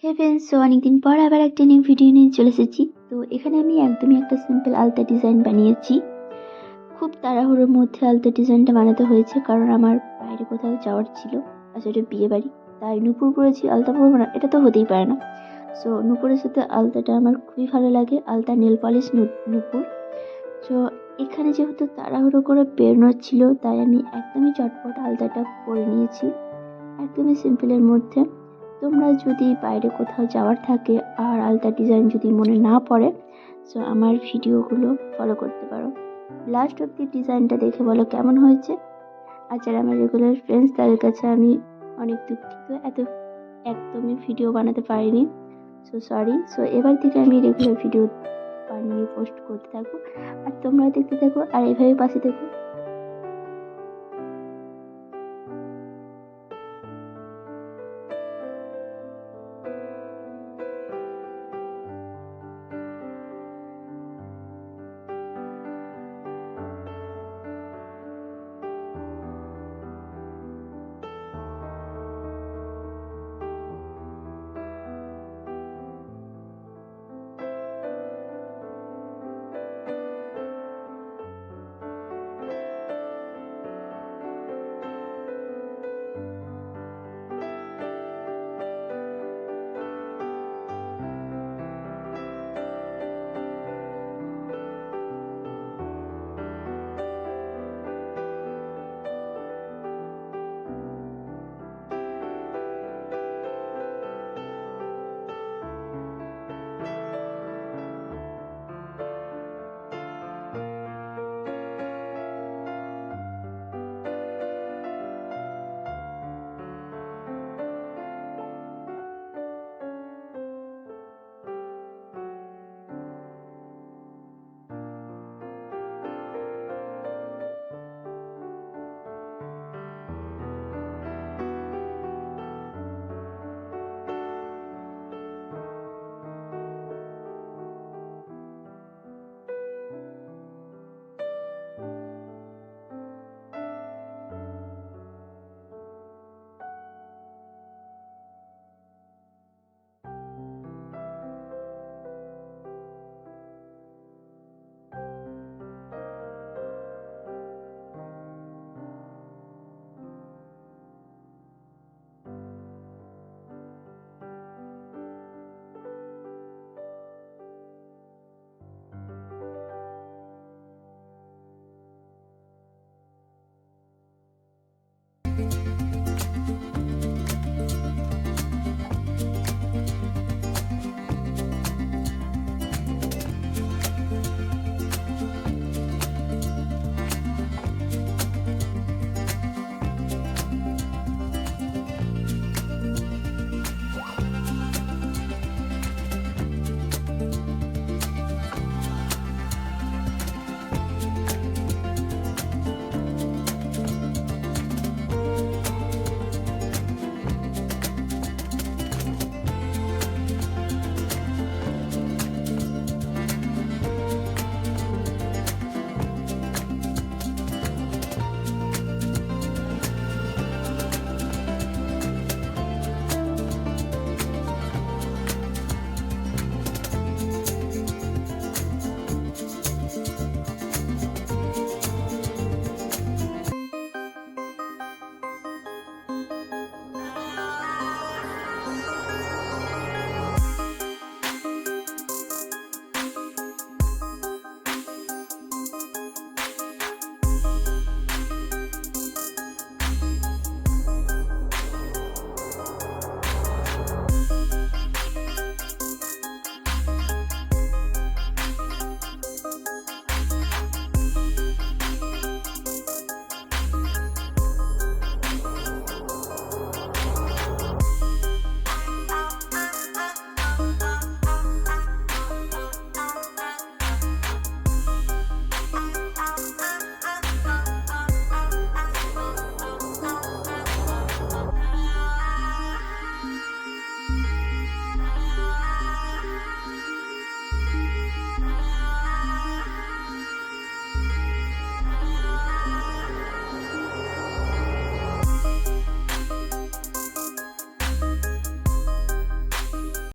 হে friends, so অনেকদিন পর আবার একটা নিউ ভিডিও নিয়ে চলে এসেছি। তো এখানে আমি একদমই একটা সিম্পল আলতা ডিজাইন বানিয়েছি। খুব তাড়াহুড়োর মধ্যে আলতা ডিজাইনটা বানাতে হয়েছে, কারণ আমার বাইরে কোথাও যাওয়ার ছিল, আসলে বিয়ে বাড়ি। তাই নুপুর পরেছি, আলতা পরবো না, এটা তো হতেই পারে না। সো নুপুরের সাথে আলতাটা আমার খুবই ভালো লাগে, আলতা নেল পলিশ নুপুর। সো এখানে যেহেতু তাড়াহুড়ো করে বেরোনোর ছিল, তাই আমি একদমই চটপট আলতাটা পরে নিয়েছি, একদমই সিম্পলের মধ্যে। তোমরা যদি বাইরে কোথাও যাওয়ার থাকে আর আলতা ডিজাইন যদি মনে না পড়ে, সো আমার ভিডিওগুলো ফলো করতে পারো। লাস্ট অব্দি ডিজাইনটা দেখে বলো কেমন হয়েছে। আর যারা আমার রেগুলার ফ্রেন্ডস, তাদের কাছে আমি অনেক দুঃখিত, এত একদমই ভিডিও বানাতে পারিনি, সো সরি। সো এবার থেকে আমি রেগুলার ভিডিও বানিয়ে পোস্ট করতে থাকবো, আর তোমরা দেখতে থাকো আর এভাবে পাশে থাকো।